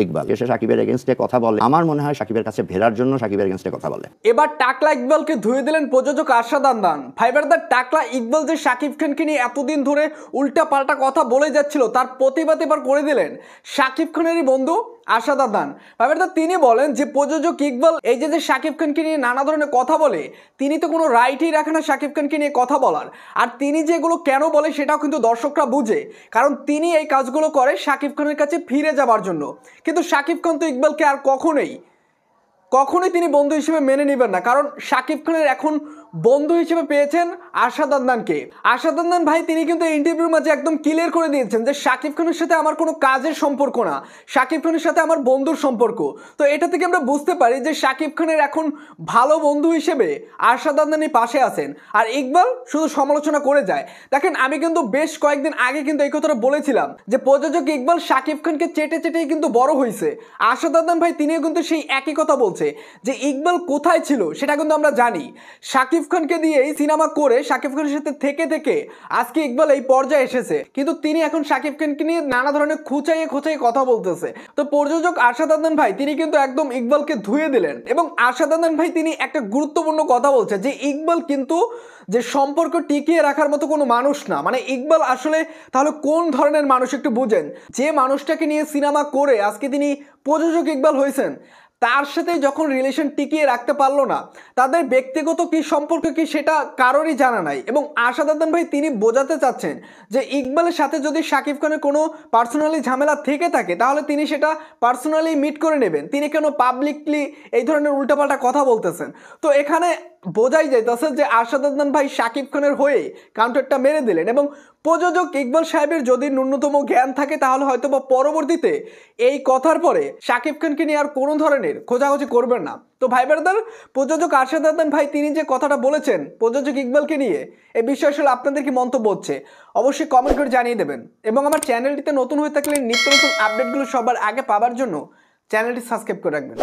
ইকবাল এসে সাকিবের এগেইনস্টে কথা বলে, আমার মনে হয় সাকিবের কাছে ভেড়ার জন্য সাকিবের এগেইনস্টে কথা বলে। এবার টাকলা ইকবালকে ধুয়ে দিলেন প্রযোজক আরশাদ আদনান। ফাইবারদার টাকলা ইকবাল যে শাকিব খানকে নিয়ে এতদিন ধরে উল্টা পাল্টা কথা বলে যাচ্ছিল তার প্রতিবাদ এবার করে দিলেন শাকিব খানেরই বন্ধু আরশাদ আদনান। ফাইবারদার তিনি বলেন যে প্রযোজক ইকবাল এই যে শাকিব খানকে নিয়ে নানা ধরনের কথা বলে, তিনি তো কোনো রাইটই রাখে না শাকিব খানকে নিয়ে কথা বলার। আর তিনি যেগুলো কেন বলে সেটাও কিন্তু দর্শকরা বুঝে, কারণ তিনি এই কাজগুলো করে শাকিব খানের কাছে ফিরে যাবার জন্য। কিন্তু শাকিব খান তো ইকবালকে আর কখনোই তিনি বন্ধু হিসেবে মেনে নেবেন না, কারণ শাকিব খানের এখন বন্ধু হিসেবে পেয়েছেন আরশাদ আদনানকে। আরশাদ আদনান ভাই তিনি কিন্তু ইন্টারভিউর মাঝে একদম ক্লিয়ার করে দিয়েছেন যে শাকিব খানের সাথে আমার কোনো কাজের সম্পর্ক না, শাকিব খানের সাথে আমার বন্ধুর সম্পর্ক। তো এটা থেকে আমরা বুঝতে পারি যে শাকিব খানের এখন ভালো বন্ধু হিসেবে আরশাদ আদনানই পাশে আছেন, আর ইকবাল শুধু সমালোচনা করে যায়। দেখেন আমি কিন্তু বেশ কয়েকদিন আগে কিন্তু এই কথাটা বলেছিলাম যে প্রযোজক ইকবাল শাকিব খানকে চেটেই কিন্তু বড় হয়েছে। আরশাদ আদনান ভাই তিনিও কিন্তু সেই একই কথা বলছে যে ইকবাল কোথায় ছিল সেটা কিন্তু আমরা জানি। শাকিব খানকে দিয়ে সিনেমা করে শাকিব খানের সাথে থেকে আজকে ইকবাল এই পর্যায়ে এসেছে, কিন্তু তিনি এখন শাকিব খানকে নিয়ে নানা ধরনের খুঁচাইয়ে কথা বলতেছে। তো প্রযোজক আরশাদ আদনান ভাই তিনি কিন্তু একদম ইকবালকে ধুয়ে দিলেন, এবং আরশাদ আদনান ভাই তিনি একটা গুরুত্বপূর্ণ কথা বলছে যে ইকবাল কিন্তু যে সম্পর্ক টিকিয়ে রাখার মতো কোনো মানুষ না। মানে ইকবাল আসলে তাহলে কোন ধরনের মানুষ একটু বুঝেন, যে মানুষটাকে নিয়ে সিনেমা করে আজকে তিনি প্রযোজক ইকবাল হয়েছেন, তার সাথে যখন রিলেশন টিকিয়ে রাখতে পারলো না, তাদের ব্যক্তিগত কি সম্পর্ক কি সেটা কারোরই জানা নাই। এবং আরশাদ আদনান ভাই তিনি বোঝাতে চাচ্ছেন যে ইকবালের সাথে যদি শাকিব খানের কোনো পার্সোনালি ঝামেলা থেকে থাকে তাহলে তিনি সেটা পার্সোনালি মিট করে নেবেন, তিনি কেন পাবলিকলি এই ধরনের উল্টাপাল্টা কথা বলতেছেন। তো এখানে বোঝাই যাইতেছে যে আরশাদ আদনান ভাই শাকিব খানের হয়ে কাউন্টারটা মেরে দিলেন, এবং প্রযোজক ইকবাল সাহেবের যদি ন্যূনতম জ্ঞান থাকে তাহলে হয়তো বা পরবর্তীতে এই কথার পরে শাকিব খানকে নিয়ে আর কোনো ধরনের খোঁজাখুঁজি করবেন না। তো ভাই ব্রাদার, প্রযোজক আরশাদ আদনান ভাই তিনি যে কথাটা বলেছেন প্রযোজক ইকবালকে নিয়ে, এই বিষয়ে আসলে আপনাদের কি মন্তব্য হচ্ছে অবশ্যই কমেন্ট করে জানিয়ে দেবেন। এবং আমার চ্যানেলটিতে নতুন হয়ে থাকলে নিত্য নতুন আপডেটগুলো সবার আগে পাওয়ার জন্য চ্যানেলটি সাবস্ক্রাইব করে রাখবেন।